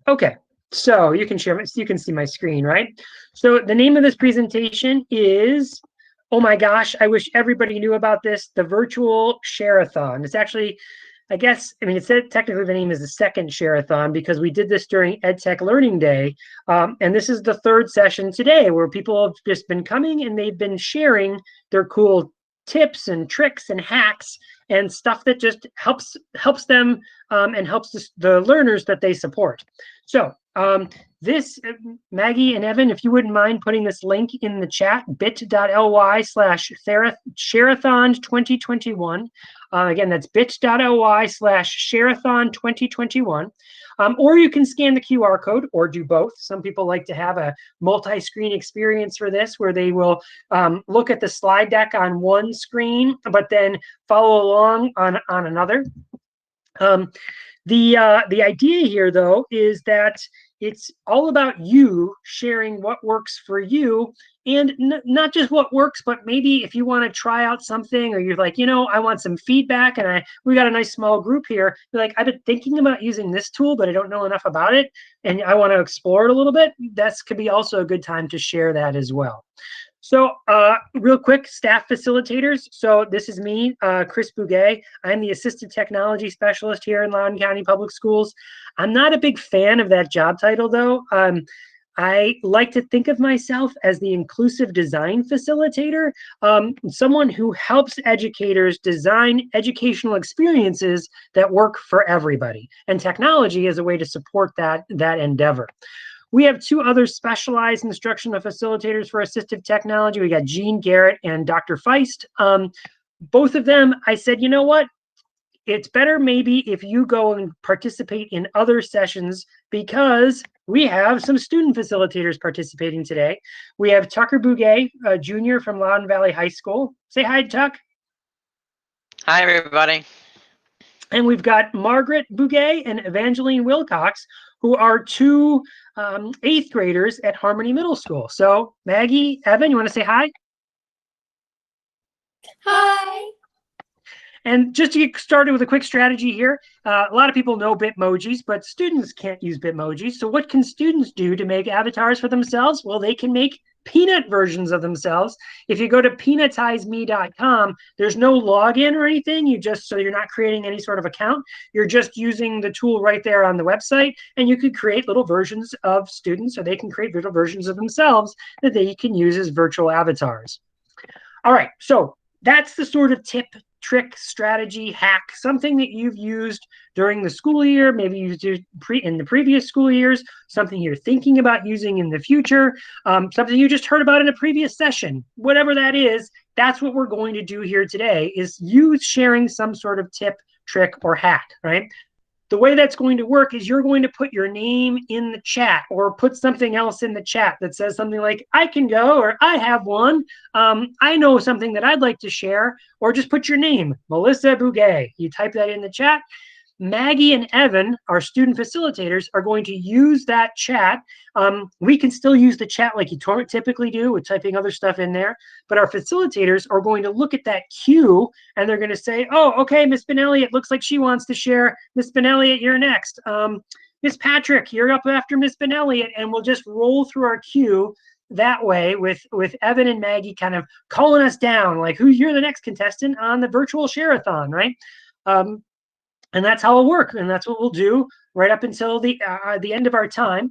Okay, so you can share, you can see my screen, right? So the name of this presentation is, oh my gosh, I wish everybody knew about this, the virtual Shareathon. It's actually, I guess, I mean, it's technically the name is the second Shareathon because we did this during EdTech Learning Day. And this is the third session today where people have just been coming and they've been sharing their cool tips and tricks and hacks and stuff that just helps them and helps the learners that they support. So this, Maggie and Evan, if you wouldn't mind putting this link in the chat, bit.ly/Shareathon 2021. Again, that's bit.ly/Shareathon 2021. Or you can scan the QR code or do both. Some people like to have a multi-screen experience for this where they will look at the slide deck on one screen, but then follow along on another. The idea here, though, is that it's all about you sharing what works for you, and not just what works, but maybe if you want to try out something, or you're like, you know, I want some feedback, and we got a nice small group here. You're like, I've been thinking about using this tool, but I don't know enough about it, and I want to explore it a little bit. That could be also a good time to share that as well. So real quick, staff facilitators. So this is me, Chris Bouguet. I'm the Assistant Technology Specialist here in Loudoun County Public Schools. I'm not a big fan of that job title, though. I like to think of myself as the inclusive design facilitator, someone who helps educators design educational experiences that work for everybody. And technology is a way to support that endeavor. We have two other specialized instructional facilitators for assistive technology. We got Jean Garrett and Dr. Feist. Both of them, I said, you know what? It's better maybe if you go and participate in other sessions because we have some student facilitators participating today. We have Tucker Bouguet, Jr. from Loudoun Valley High School. Say hi, Tuck. Hi, everybody. And we've got Margaret Bouguet and Evangeline Wilcox, who are two 8th graders at Harmony Middle School. So Maggie, Evan, you want to say hi? Hi. And just to get started with a quick strategy here, a lot of people know Bitmojis, but students can't use Bitmojis. So what can students do to make avatars for themselves? Well, they can make peanut versions of themselves. If you go to peanutizeme.com, there's no login or anything. So you're not creating any sort of account. You're just using the tool right there on the website, and you could create little versions of students, or they can create little versions of themselves that they can use as virtual avatars. All right, so that's the sort of tip, trick, strategy, hack, something that you've used during the school year, maybe you used in the previous school years, something you're thinking about using in the future, something you just heard about in a previous session. Whatever that is, that's what we're going to do here today, is you sharing some sort of tip, trick, or hack, right? The way that's going to work is you're going to put your name in the chat or put something else in the chat that says something like, I can go, or I have one. I know something that I'd like to share, or just put your name, Melissa Bouguet. You type that in the chat. Maggie and Evan, our student facilitators, are going to use that chat. We can still use the chat like you typically do with typing other stuff in there, but our facilitators are going to look at that queue and they're going to say, oh, okay, Miss Benelli, it looks like she wants to share. Miss Benelli, you're next. Miss Patrick, you're up after Miss Benelli, and we'll just roll through our queue that way with Evan and Maggie kind of calling us down, like you're the next contestant on the virtual Shareathon, right? And that's how it'll work, and that's what we'll do right up until the end of our time.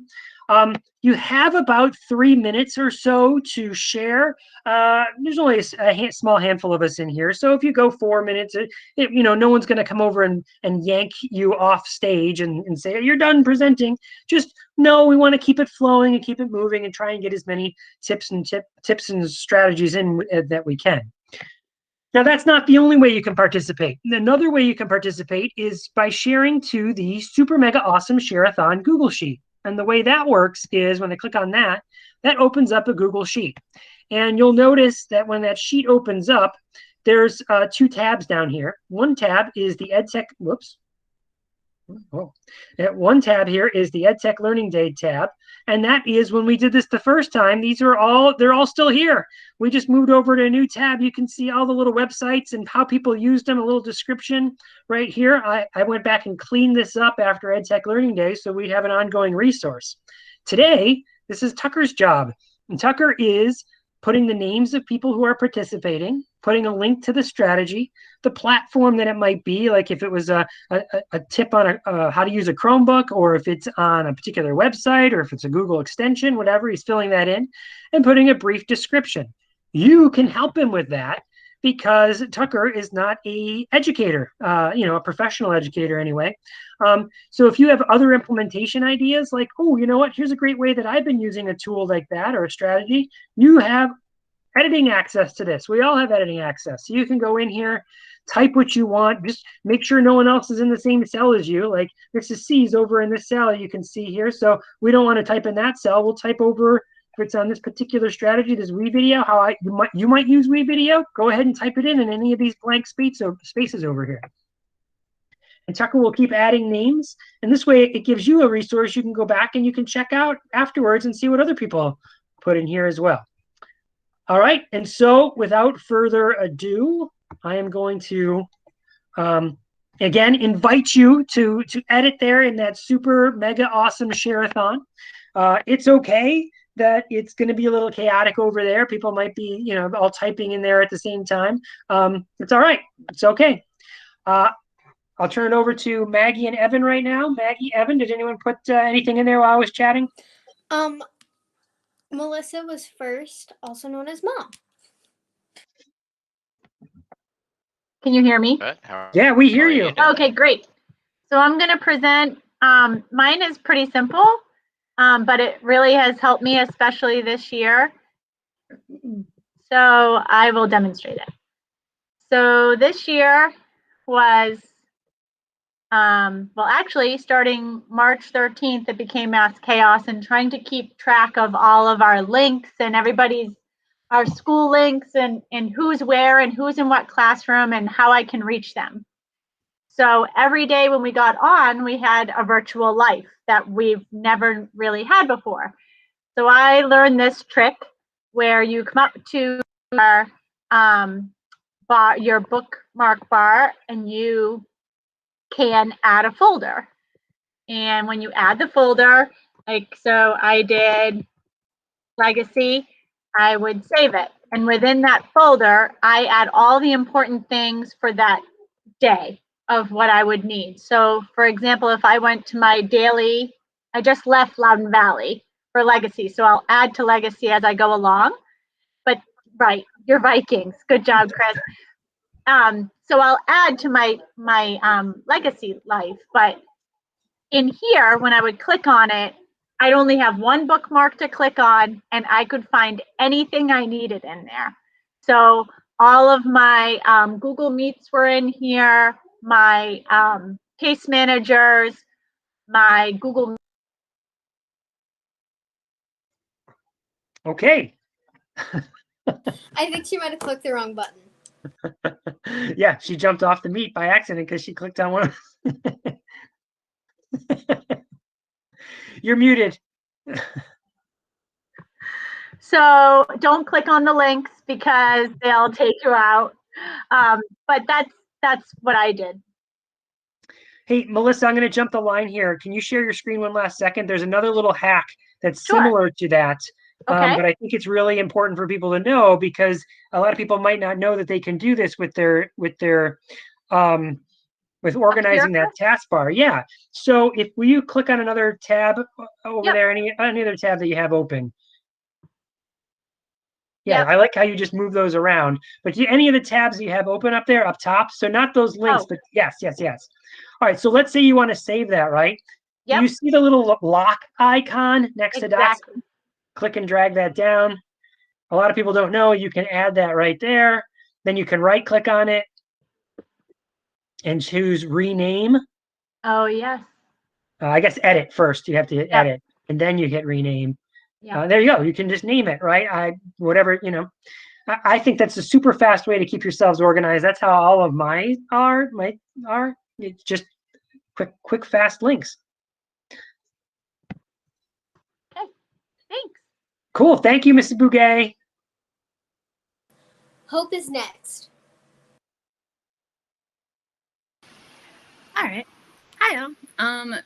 You have about 3 minutes or so to share. There's only a small handful of us in here, so if you go 4 minutes, no one's going to come over and yank you off stage and say, you're done presenting. Just no, we want to keep it flowing and keep it moving and try and get as many tips and strategies in that we can. Now, that's not the only way you can participate. Another way you can participate is by sharing to the super mega awesome Shareathon Google Sheet. And the way that works is when I click on that, that opens up a Google Sheet. And you'll notice that when that sheet opens up, there's 2 tabs down here. One tab is the EdTech, whoops. One tab here is the EdTech Learning Day tab. And that is when we did this the first time. They're all still here. We just moved over to a new tab. You can see all the little websites and how people used them, a little description right here. I went back and cleaned this up after EdTech Learning Day so we'd have an ongoing resource. Today, this is Tucker's job. And Tucker is putting the names of people who are participating, putting a link to the strategy, the platform that it might be, like if it was a tip on how to use a Chromebook, or if it's on a particular website, or if it's a Google extension, whatever, he's filling that in and putting a brief description. You can help him with that because Tucker is not a educator, a professional educator anyway. So if you have other implementation ideas, like, oh, you know what, here's a great way that I've been using a tool like that or a strategy, you have editing access to this. We all have editing access. So you can go in here, type what you want, just make sure no one else is in the same cell as you. Like Mrs. C's over in this cell you can see here. So we don't want to type in that cell. We'll type over, if it's on this particular strategy, this WeVideo, how you might use WeVideo, go ahead and type it in any of these blank spaces over here. And Tucker will keep adding names. And this way it gives you a resource you can go back and you can check out afterwards and see what other people put in here as well. All right, and so without further ado, I am going to, again, invite you to edit there in that super mega awesome Shareathon. It's okay that it's going to be a little chaotic over there. People might be, all typing in there at the same time. It's all right. It's okay. I'll turn it over to Maggie and Evan right now. Maggie, Evan, did anyone put anything in there while I was chatting? Melissa was first, also known as Mom. Can you hear me? Yeah, we hear you. Okay, great. So I'm going to present. Mine is pretty simple, but it really has helped me, especially this year. So I will demonstrate it. So this year was, well, actually, starting March 13th, it became mass chaos, and trying to keep track of all of our links and our school links and who's where and who's in what classroom and how I can reach them. So every day when we got on, we had a virtual life that we've never really had before. So I learned this trick where you come up to your bookmark bar and you can add a folder. And when you add the folder, like so I did legacy, I would save it. And within that folder, I add all the important things for that day of what I would need. So for example, if I went to my daily, I just left Loudoun Valley for legacy. So I'll add to legacy as I go along. But right, you're Vikings. Good job, Chris. So I'll add to my legacy life. But in here, when I would click on it, I'd only have one bookmark to click on, and I could find anything I needed in there. So all of my Google Meets were in here, my case managers, my Google. Okay. I think she might have clicked the wrong button. Yeah, she jumped off the Meet by accident because she clicked on one. You're muted. So don't click on the links because they'll take you out. But that's what I did. Hey, Melissa, I'm going to jump the line here. Can you share your screen one last second? There's another little hack that's similar to that. Okay. But I think it's really important for people to know because a lot of people might not know that they can do this with organizing that taskbar. Yeah. So if you click on another tab over there, any other tab that you have open. Yeah, I like how you just move those around. But any of the tabs that you have open up there, up top, so not those links, but yes. All right, so let's say you want to save that, right? Yep. You see the little lock icon next to dots? Click and drag that down. A lot of people don't know you can add that right there. Then you can right-click on it and choose rename. Oh, yes. I guess edit first. You have to hit edit, and then you hit rename. There you go. You can just name it, right? Whatever, I think that's a super fast way to keep yourselves organized. That's how all of mine are. It's just quick, fast links. Okay. Cool. Thank you, Mrs. Bouguet. Hope is next. All right. Hi, all.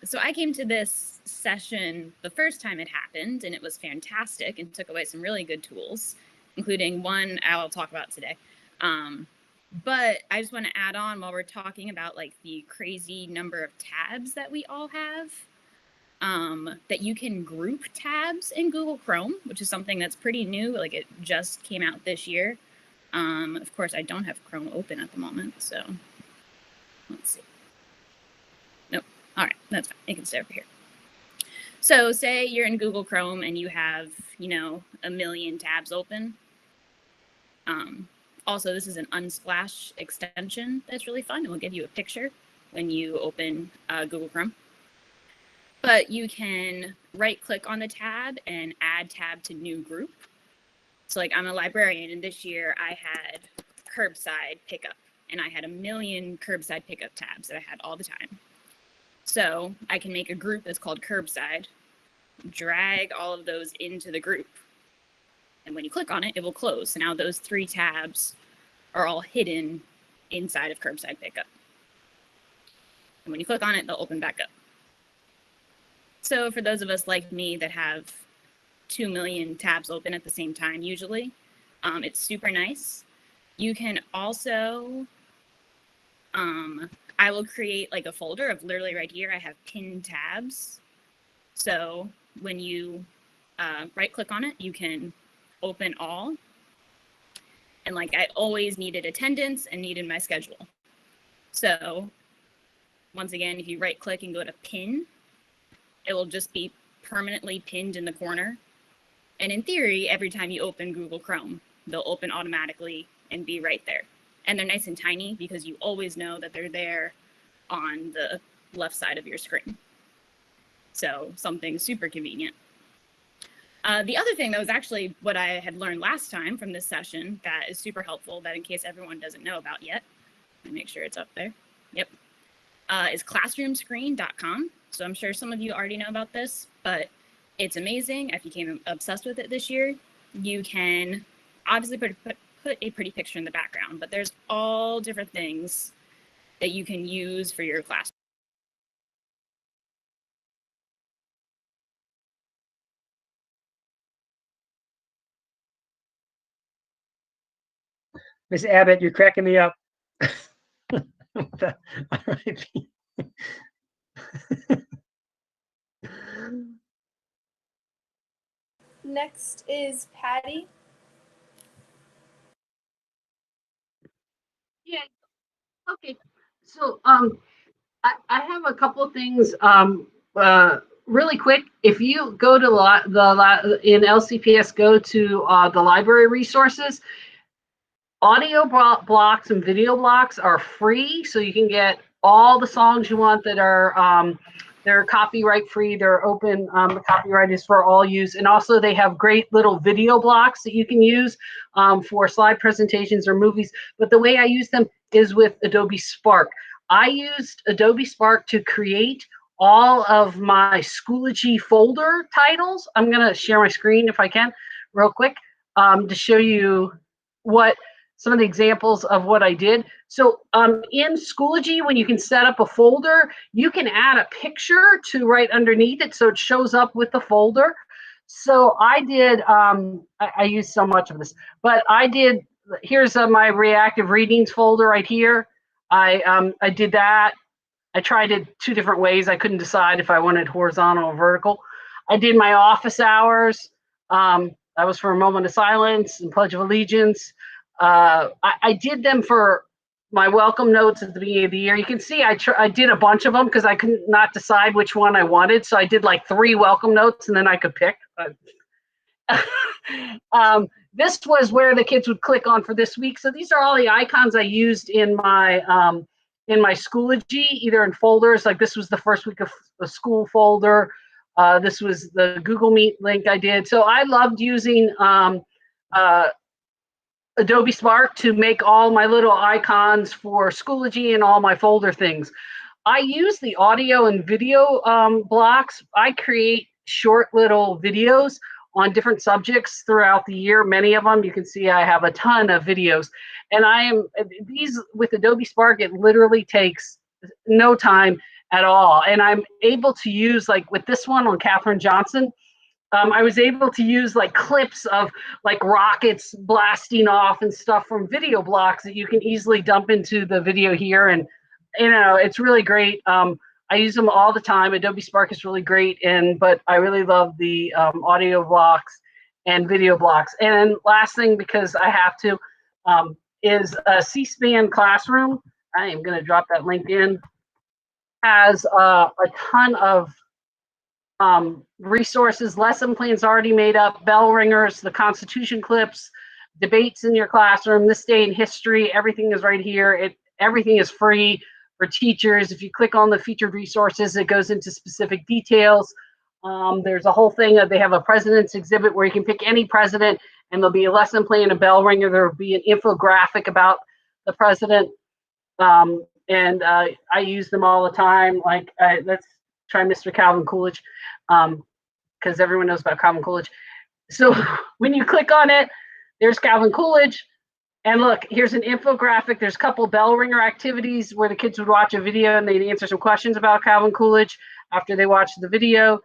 So I came to this session the first time it happened, and it was fantastic and took away some really good tools, including one I'll talk about today. But I just want to add on while we're talking about like the crazy number of tabs that we all have, that you can group tabs in Google Chrome, which is something that's pretty new. Like it just came out this year. Of course, I don't have Chrome open at the moment, so let's see. Nope. All right, that's fine. You can stay over here. So say you're in Google Chrome and you have, you know, 1 million tabs open. Also, this is an Unsplash extension that's really fun. It will give you a picture when you open Google Chrome. But you can right-click on the tab and add tab to new group. So like I'm a librarian, and this year I had curbside pickup, and I had 1 million curbside pickup tabs that I had all the time. So I can make a group that's called curbside, drag all of those into the group. And when you click on it, it will close. So now those 3 tabs are all hidden inside of curbside pickup. And when you click on it, they'll open back up. So for those of us like me that have 2 million tabs open at the same time, usually, it's super nice. You can also, I will create like a folder of literally right here, I have pinned tabs. So when you right click on it, you can open all. And like I always needed attendance and needed my schedule. So once again, if you right click and go to pin, it will just be permanently pinned in the corner. And in theory, every time you open Google Chrome, they'll open automatically and be right there. And they're nice and tiny because you always know that they're there on the left side of your screen. So something super convenient. The other thing that was actually what I had learned last time from this session that is super helpful, that in case everyone doesn't know about yet, let me make sure it's up there. Yep. Is classroomscreen.com. So I'm sure some of you already know about this, but it's amazing. I became obsessed with it this year. You can obviously put a pretty picture in the background, but there's all different things that you can use for your class. Miss Abbott, you're cracking me up. Next is Patty. Yeah. Okay. So I have a couple of things really quick. If you go to in LCPS, go to the library resources. Audio blocks and video blocks are free, so you can get all the songs you want that are they're copyright free. They're open. The copyright is for all use, and also they have great little video blocks that you can use for slide presentations or movies. But the way I use them is with Adobe Spark. I used Adobe Spark to create all of my Schoology folder titles. I'm gonna share my screen if I can, real quick, to show you what some of the examples of what I did. So in Schoology, when you can set up a folder, you can add a picture to right underneath it so it shows up with the folder. So I did, I used so much of this, but I did, here's my Reactive Readings folder right here. I did that. I tried it 2 different ways. I couldn't decide if I wanted horizontal or vertical. I did my office hours. That was for a moment of silence and Pledge of Allegiance. I did them for my welcome notes at the beginning of the year. You can see I did a bunch of them because I could not decide which one I wanted. So I did like 3 welcome notes and then I could pick. This was where the kids would click on for this week. So these are all the icons I used in my Schoology, either in folders. Like this was the first week of the school folder. This was the Google Meet link I did. So I loved using Adobe Spark to make all my little icons for Schoology and all my folder things. I use the audio and video blocks. I create short little videos on different subjects throughout the year. Many of them, you can see I have a ton of videos. And these with Adobe Spark, it literally takes no time at all. And I'm able to use, like with this one on Katherine Johnson, I was able to use like clips of like rockets blasting off and stuff from video blocks that you can easily dump into the video here. And, it's really great. I use them all the time. Adobe Spark is really great, but I really love the audio blocks and video blocks. And last thing, because I have to, is a C-SPAN Classroom. I am going to drop that link in. Has a ton of resources, lesson plans already made up, bell ringers, the Constitution clips, debates in your classroom, this day in history, everything is right here. Everything is free for teachers. If you click on the featured resources, it goes into specific details. There's a whole thing they have a president's exhibit where you can pick any president, and there'll be a lesson plan, a bell ringer, there'll be an infographic about the president. And I use them all the time. Like, let's try Mr. Calvin Coolidge, because everyone knows about Calvin Coolidge. So when you click on it, there's Calvin Coolidge. And look, here's an infographic. There's a couple bell ringer activities where the kids would watch a video and they'd answer some questions about Calvin Coolidge after they watched the video.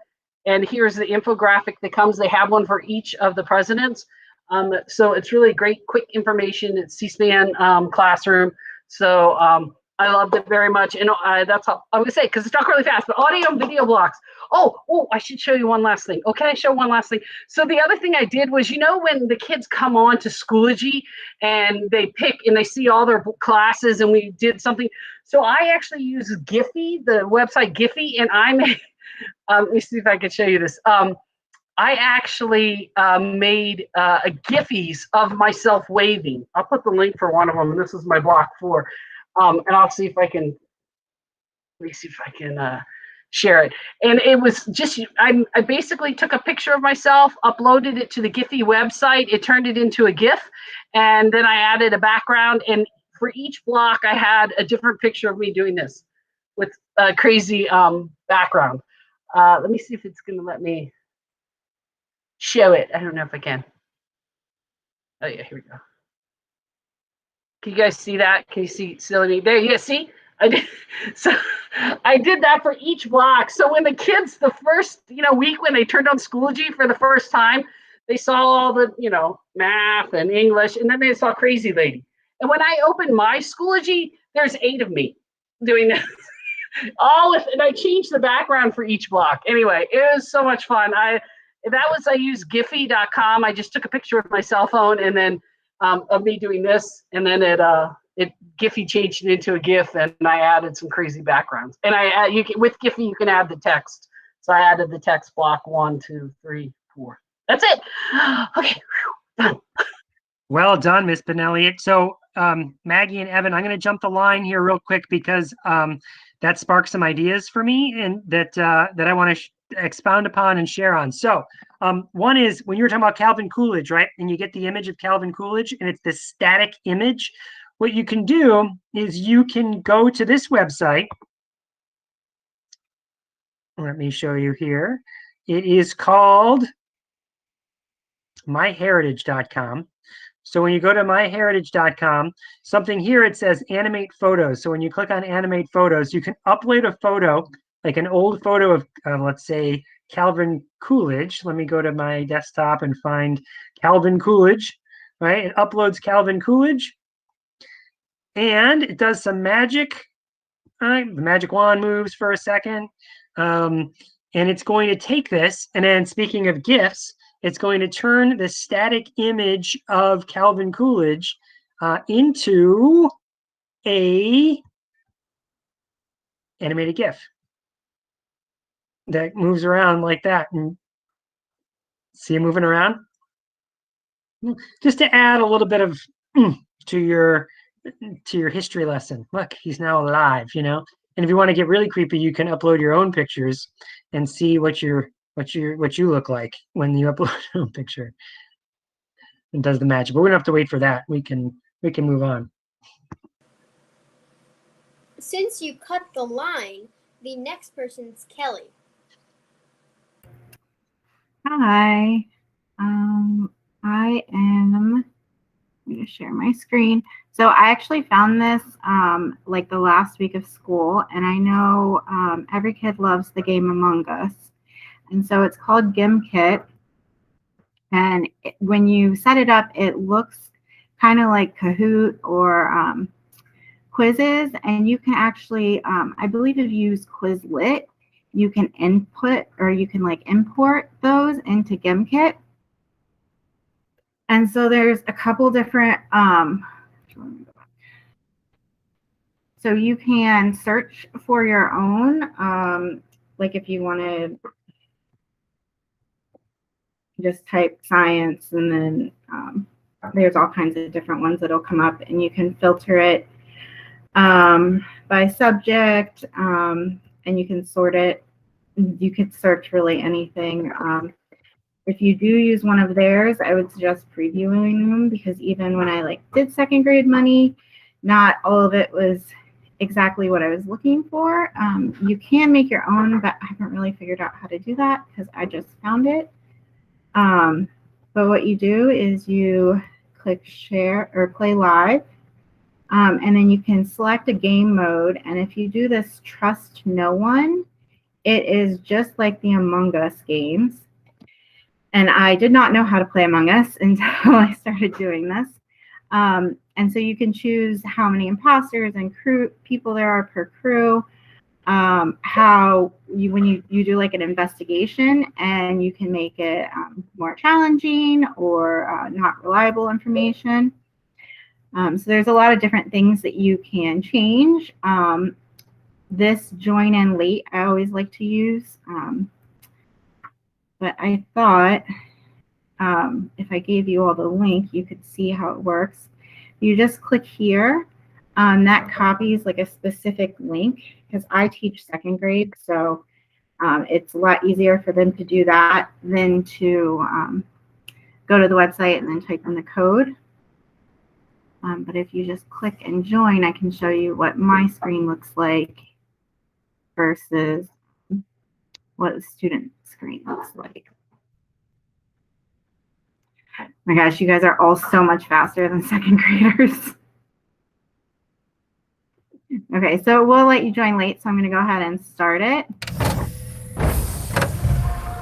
And here's the infographic that comes. They have one for each of the presidents. So it's really great, quick information. It's C-SPAN Classroom. So I loved it very much. And that's all I'm going to say, because it's talk really fast. But audio and video blocks. Oh, I should show you one last thing. Okay, I show one last thing. So the other thing I did was, when the kids come on to Schoology and they pick and they see all their classes and we did something. So I actually use Giphy, the website Giphy, and I made, let me see if I can show you this. I actually made Giphies of myself waving. I'll put the link for one of them. This is my block 4. And I'll see if I can, let me see if I can share it. And it was just, I basically took a picture of myself, uploaded it to the Giphy website. It turned it into a GIF. And then I added a background. And for each block, I had a different picture of me doing this with a crazy background. Let me see if it's going to let me show it. I don't know if I can. Oh, yeah, here we go. Can you guys see that? Can you see silly? There, yeah, see? I did. So I did that for each block. So when the kids, the first, week when they turned on Schoology for the first time, they saw all the, math and English, and then they saw Crazy Lady. And when I opened my Schoology, there's 8 of me doing this. And I changed the background for each block. Anyway, it was so much fun. I used Giphy.com. I just took a picture with my cell phone and then of me doing this, and then Giphy changed it into a GIF, and I added some crazy backgrounds. And with Giphy you can add the text. So I added the text block 1, 2, 3, 4. That's it. Okay, done. Well done, Miss Benelli. So Maggie and Evan, I'm going to jump the line here real quick because that sparked some ideas for me, and that I want to expound upon and share on. So one is when you were talking about Calvin Coolidge, right? And you get the image of Calvin Coolidge and it's this static image. What you can do is you can go to this website. Let me show you here. It is called myheritage.com. So when you go to myheritage.com, something here, it says Animate Photos. So when you click on Animate Photos, you can upload a photo, like an old photo of, let's say, Calvin Coolidge. Let me go to my desktop and find Calvin Coolidge, right? It uploads Calvin Coolidge, and it does some magic. Right? The magic wand moves for a second, and it's going to take this, and then speaking of GIFs, it's going to turn the static image of Calvin Coolidge into a animated GIF that moves around like that. And see it moving around? Just to add a little bit of to your history lesson. Look, he's now alive, And if you want to get really creepy, you can upload your own pictures and see what you look like when you upload your own picture. And does the magic. But we don't have to wait for that. We can move on. Since you cut the line, the next person's Kelly. Hi. I am going to share my screen. So I actually found this like the last week of school, and I know every kid loves the game Among Us. And so it's called GimKit. And when you set it up, it looks kind of like Kahoot or quizzes. And you can actually, I believe if you use Quizlet, you can input or you can like import those into GimKit. And so there's a couple different, so you can search for your own, like if you want to just type science and then there's all kinds of different ones that'll come up, and you can filter it by subject, and you can sort it. You could search really anything. If you do use one of theirs, I would suggest previewing them, because even when I like did second grade money, not all of it was exactly what I was looking for. You can make your own, but I haven't really figured out how to do that because I just found it. But what you do is you click share or play live, and then you can select a game mode. And if you do this trust no one, it is just like the Among Us games. And I did not know how to play Among Us until I started doing this. And so you can choose how many imposters and crew people there are per crew. How you, when you do like an investigation, and you can make it more challenging or not reliable information. So there's a lot of different things that you can change. This join in late I always like to use, but I thought if I gave you all the link, you could see how it works. You just click here. That copies like a specific link, because I teach second grade, so it's a lot easier for them to do that than to go to the website and then type in the code. But if you just click and join, I can show you what my screen looks like versus what the student screen looks like. Oh my gosh, you guys are all so much faster than second graders. Okay, so we'll let you join late, so I'm going to go ahead and start it.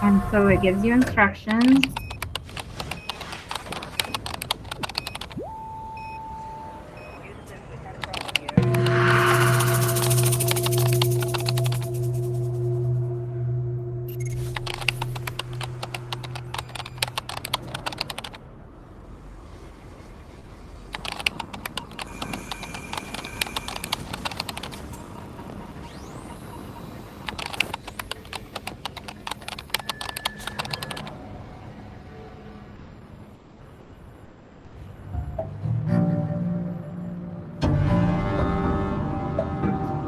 And so it gives you instructions.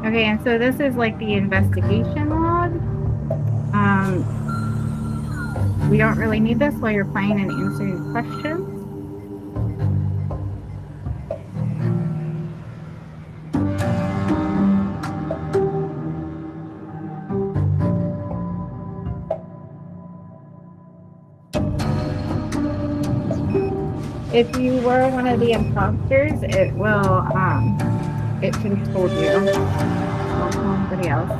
Okay, and so this is like the investigation log. We don't really need this while you're playing and answering questions. If you were one of the imposters, it will, it should have told you. Don't tell anybody else.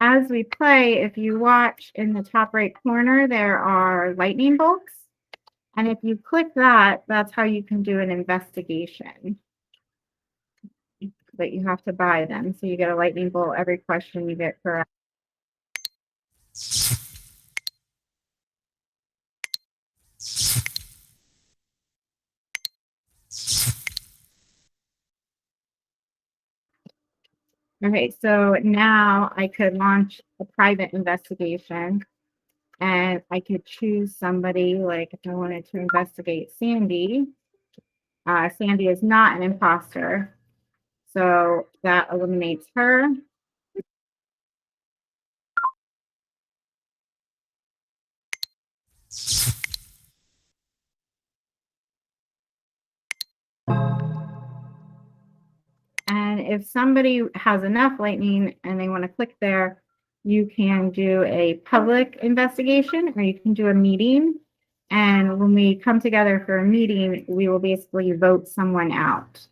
As we play, if you watch in the top right corner, there are lightning bolts. And if you click that, that's how you can do an investigation. But you have to buy them. So you get a lightning bolt every question you get correct. Okay, so now I could launch a private investigation and I could choose somebody, like if I wanted to investigate Sandy. Sandy is not an imposter, so that eliminates her. And if somebody has enough lightning and they want to click there, you can do a public investigation or you can do a meeting. And when we come together for a meeting, we will basically vote someone out.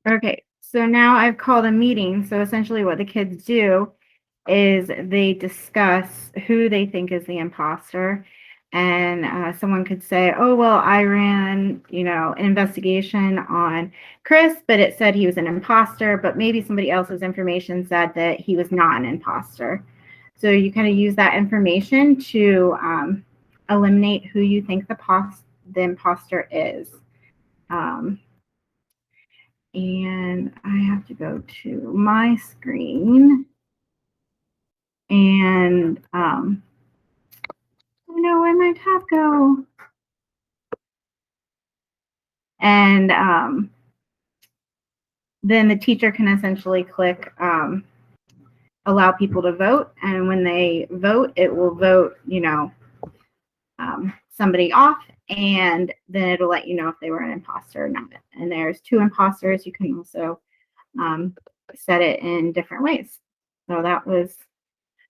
Okay, so now I've called a meeting. So essentially what the kids do is they discuss who they think is the imposter. And someone could say, oh, well, I ran, an investigation on Chris, but it said he was an imposter, but maybe somebody else's information said that he was not an imposter. So you kind of use that information to eliminate who you think the imposter is. And I have to go to my screen. And where my tab go? And then the teacher can essentially click allow people to vote. And when they vote, it will vote, somebody off. And then it'll let you know if they were an imposter or not. And there's 2 imposters. You can also set it in different ways. So that was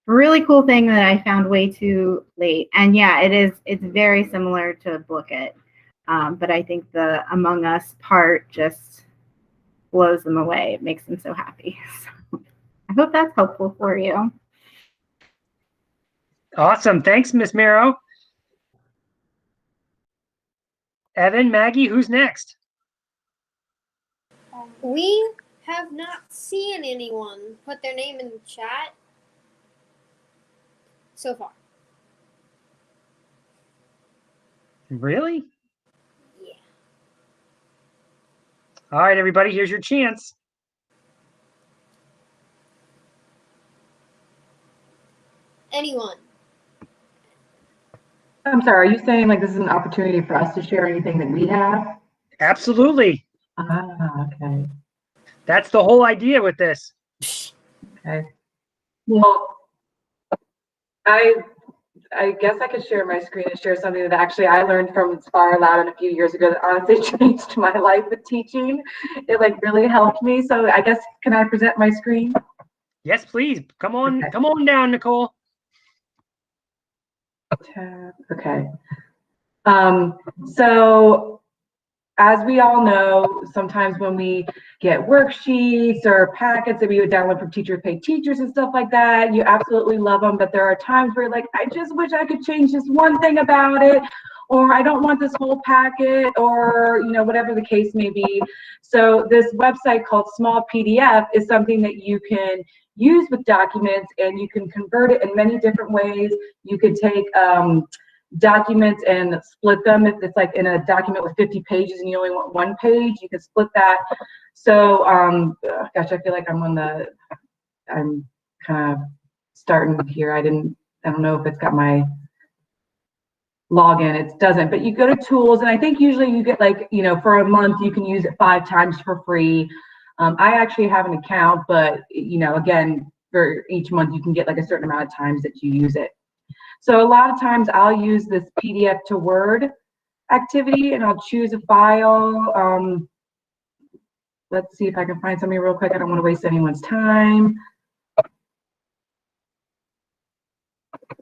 a really cool thing that I found way too late. And yeah, it's very similar to Book It. But I think the Among Us part just blows them away. It makes them so happy. So I hope that's helpful for you. Awesome. Thanks, Miss Mero. Evan, Maggie, who's next? We have not seen anyone put their name in the chat so far. Really? Yeah. All right, everybody, here's your chance. Anyone? I'm sorry, are you saying like this is an opportunity for us to share anything that we have? Absolutely. Okay. That's the whole idea with this. Okay. Well, I guess I could share my screen and share something that actually I learned from Loudoun a few years ago that honestly changed my life with teaching. It like really helped me. So I guess, can I present my screen? Yes, please. Come on, Come on down, Nicole. Tab. Okay. So as we all know, sometimes when we get worksheets or packets that we would download from teacher paid teachers and stuff like that, you absolutely love them, but there are times where like, I just wish I could change this one thing about it, or I don't want this whole packet, or you know, whatever the case may be. So this website called Small PDF is something that you can use with documents, and you can convert it in many different ways. You could take documents and split them. If it's like in a document with 50 pages and you only want one page, you can split that. So gosh, I feel like I'm kind of starting here. I don't know if it's got my login. It doesn't, but you go to tools, and I think usually you get like, you know, for a month you can use it 5 times for free. I actually have an account, but you know, again, for each month you can get like a certain amount of times that you use it. So a lot of times I'll use this PDF to Word activity, and I'll choose a file. Let's see if I can find something real quick. I don't want to waste anyone's time.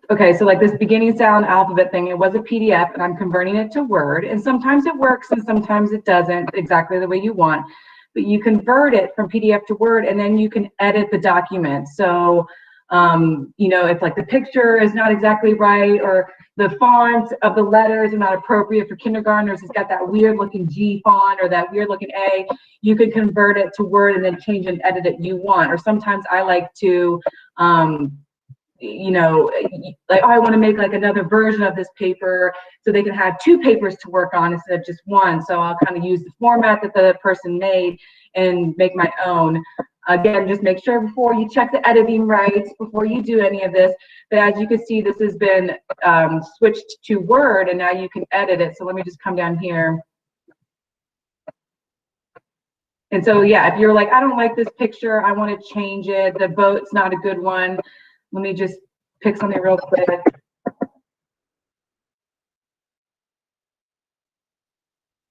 Okay, so like this beginning sound alphabet thing, it was a PDF, and I'm converting it to Word. And sometimes it works and sometimes it doesn't exactly the way you want. But you convert it from PDF to Word, and then you can edit the document. So you know, if like the picture is not exactly right, or the font of the letters are not appropriate for kindergartners, it's got that weird looking G font or that weird looking A, you can convert it to Word and then change and edit it you want. Or sometimes I like to you know, like, oh, I want to make like another version of this paper so they can have 2 papers to work on instead of just one. So I'll kind of use the format that the person made and make my own. Again, just make sure before you check the editing rights before you do any of this. But as you can see, this has been switched to Word, and now you can edit it. So let me just come down here. And so, yeah, if you're like, I don't like this picture, I want to change it, the boat's not a good one, let me just pick something real quick.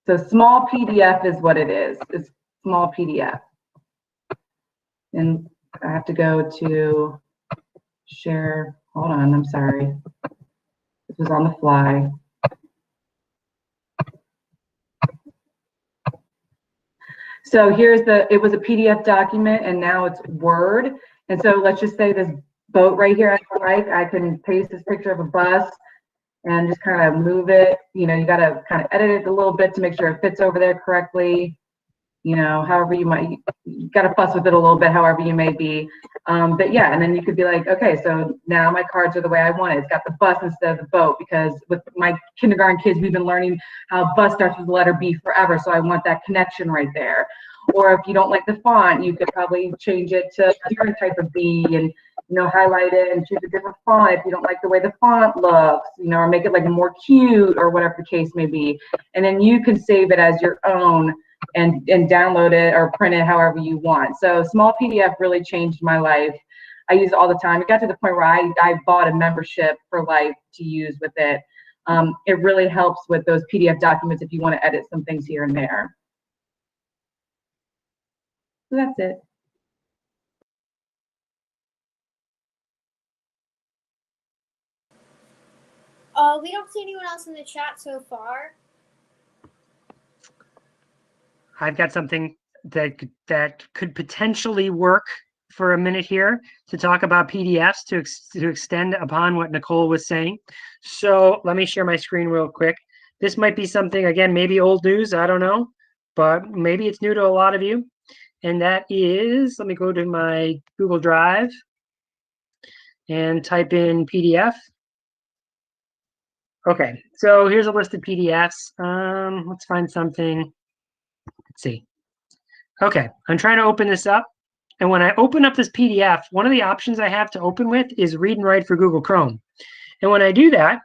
So small PDF is what it is. It's small PDF. And I have to go to share. Hold on, I'm sorry. This was on the fly. So here's it was a PDF document, and now it's Word. And so let's just say this boat right here, I can paste this picture of a bus and just kind of move it. You know, you got to kind of edit it a little bit to make sure it fits over there correctly. You know, however you might, you got to fuss with it a little bit, however you may be. But yeah, and then you could be like, okay, so now my cards are the way I want it. It's got the bus instead of the boat, because with my kindergarten kids, we've been learning how bus starts with the letter B forever. So I want that connection right there. Or if you don't like the font, you could probably change it to a different type of B, and you know, highlight it and choose a different font if you don't like the way the font looks, you know, or make it like more cute or whatever the case may be. And then you can save it as your own and download it or print it however you want. So small PDF really changed my life. I use it all the time. It got to the point where I bought a membership for life to use with it. It really helps with those PDF documents if you want to edit some things here and there. So that's it. We don't see anyone else in the chat so far. I've got something that could potentially work for a minute here to talk about PDFs to extend upon what Nicole was saying. So let me share my screen real quick. This might be something, again, maybe old news, I don't know, but maybe it's new to a lot of you. And that is, let me go to my Google Drive and type in PDF. Okay, so here's a list of PDFs. Let's find something. Let's see. Okay, I'm trying to open this up. And when I open up this PDF, one of the options I have to open with is Read and Write for Google Chrome. And when I do that,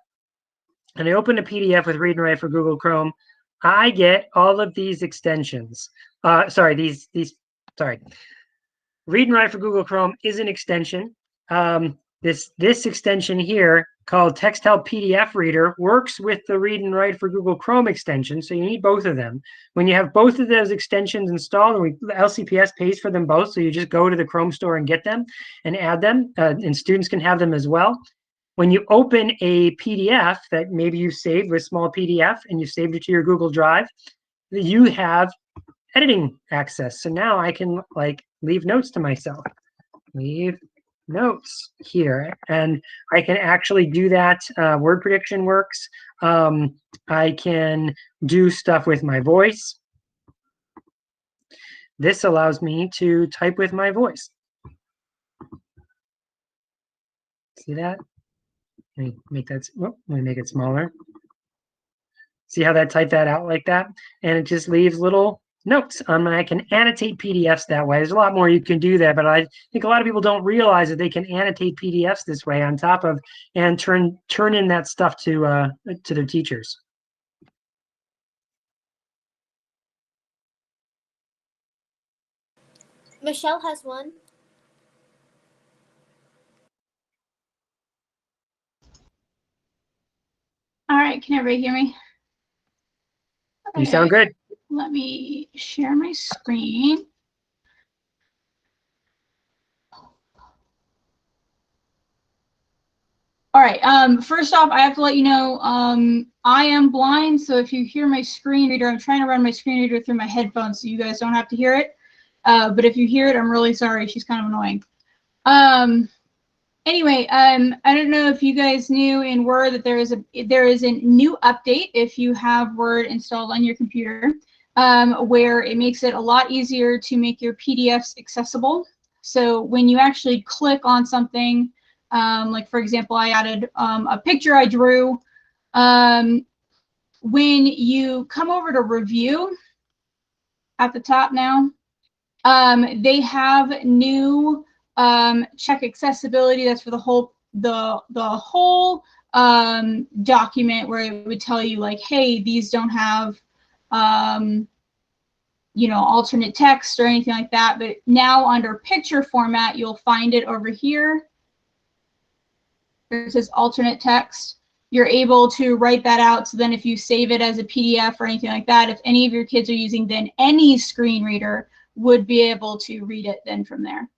and I open a PDF with Read and Write for Google Chrome, I get all of these extensions. Sorry. Read and Write for Google Chrome is an extension. This extension here called Text Help PDF Reader works with the Read and Write for Google Chrome extension, so you need both of them. When you have both of those extensions installed, and LCPS pays for them both, so you just go to the Chrome store and get them and add them, and students can have them as well. When you open a PDF that maybe you saved with small PDF and you saved it to your Google Drive, you have editing access. So now I can like leave notes to myself. Leave notes here, and I can actually do that. Word prediction works. I can do stuff with my voice. This allows me to type with my voice. See that? Let me make that. Let me make it smaller. See how that typed that out like that? And it just leaves little notes on my, I can annotate PDFs that way. There's a lot more you can do there, but I think a lot of people don't realize that they can annotate PDFs this way on top of, and turn in that stuff to their teachers. Michelle has one. All right, can everybody hear me? You sound good. Let me share my screen. All right, first off, I have to let you know, I am blind, so if you hear my screen reader, I'm trying to run my screen reader through my headphones so you guys don't have to hear it. But if you hear it, I'm really sorry. She's kind of annoying. Anyway, I don't know if you guys knew in Word that there is a new update if you have Word installed on your computer, where it makes it a lot easier to make your PDFs accessible. So when you actually click on something, like for example, I added a picture I drew. When you come over to review at the top now, they have new check accessibility. That's for the whole document, where it would tell you like, hey, these don't have you know, alternate text or anything like that. But now under picture format, you'll find it over here. It says alternate text. You're able to write that out. So then if you save it as a PDF or anything like that, if any of your kids are using then any screen reader, would be able to read it then from there.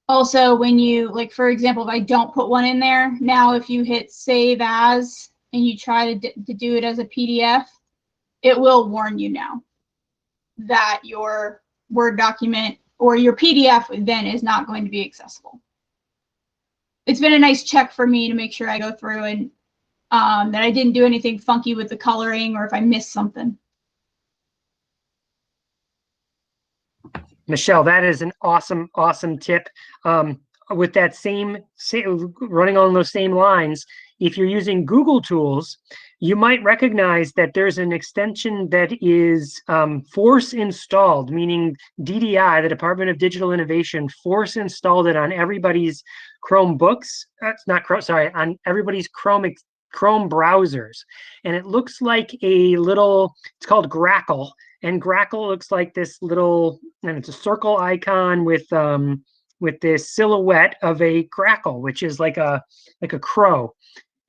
Also, when you, like, for example, if I don't put one in there, now if you hit save as and you try to do it as a PDF, it will warn you now that your Word document or your PDF then is not going to be accessible. It's been a nice check for me to make sure I go through and that I didn't do anything funky with the coloring or if I missed something. Michelle, that is an awesome, awesome tip. With that same running on those same lines, if you're using Google tools, you might recognize that there's an extension that is force installed, meaning DDI, the Department of Digital Innovation, force installed it on everybody's Chromebooks. That's not Chrome, sorry, on everybody's Chrome browsers. And it looks like a little, it's called Grackle. And Grackle looks like this little, and it's a circle icon with this silhouette of a grackle, which is like a crow.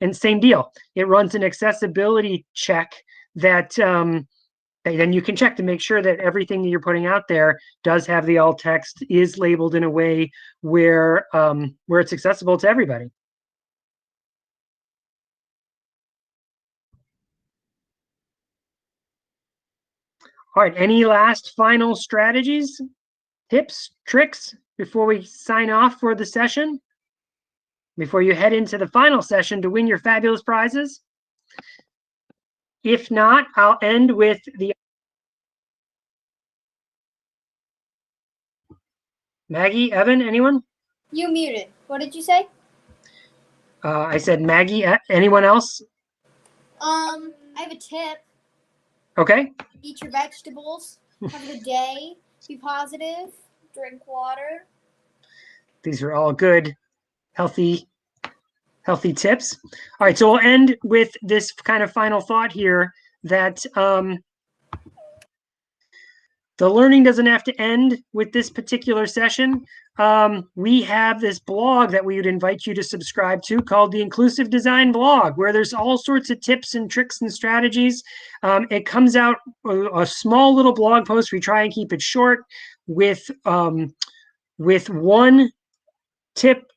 And same deal. It runs an accessibility check that then you can check to make sure that everything that you're putting out there does have the alt text, is labeled in a way where it's accessible to everybody. All right, any last final strategies, tips, tricks before we sign off for the session? Before you head into the final session to win your fabulous prizes? If not, I'll end with the Maggie, Evan, anyone? You muted. What did you say? I said Maggie. Anyone else? I have a tip. Okay. Eat your vegetables. Have a good day. Be positive. Drink water. These are all good, healthy tips. All right, so we'll end with this kind of final thought here that the learning doesn't have to end with this particular session. We have this blog that we would invite you to subscribe to called the Inclusive Design Blog, where there's all sorts of tips and tricks and strategies. It comes out a small little blog post. We try and keep it short with one tip,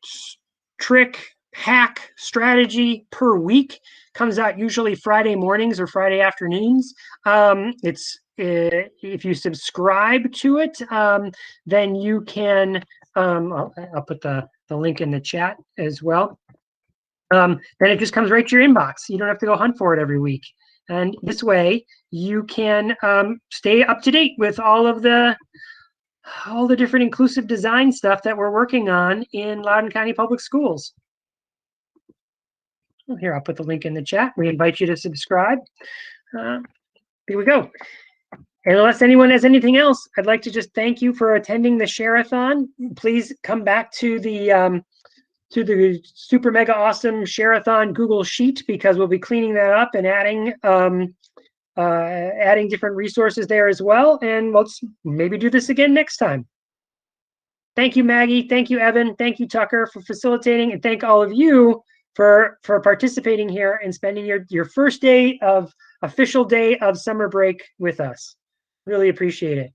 trick, hack strategy per week. Comes out usually Friday mornings or Friday afternoons. If you subscribe to it, then you can. I'll put the link in the chat as well. Then it just comes right to your inbox. You don't have to go hunt for it every week. And this way, you can stay up to date with all the different inclusive design stuff that we're working on in Loudoun County Public Schools. Well, here, I'll put the link in the chat. We invite you to subscribe. Here we go. And unless anyone has anything else, I'd like to just thank you for attending the Shareathon. Please come back to the super mega awesome Shareathon Google Sheet, because we'll be cleaning that up and adding different resources there as well. And let's maybe do this again next time. Thank you, Maggie. Thank you, Evan. Thank you, Tucker, for facilitating, and thank all of you for participating here and spending your first official day of summer break with us. Really appreciate it.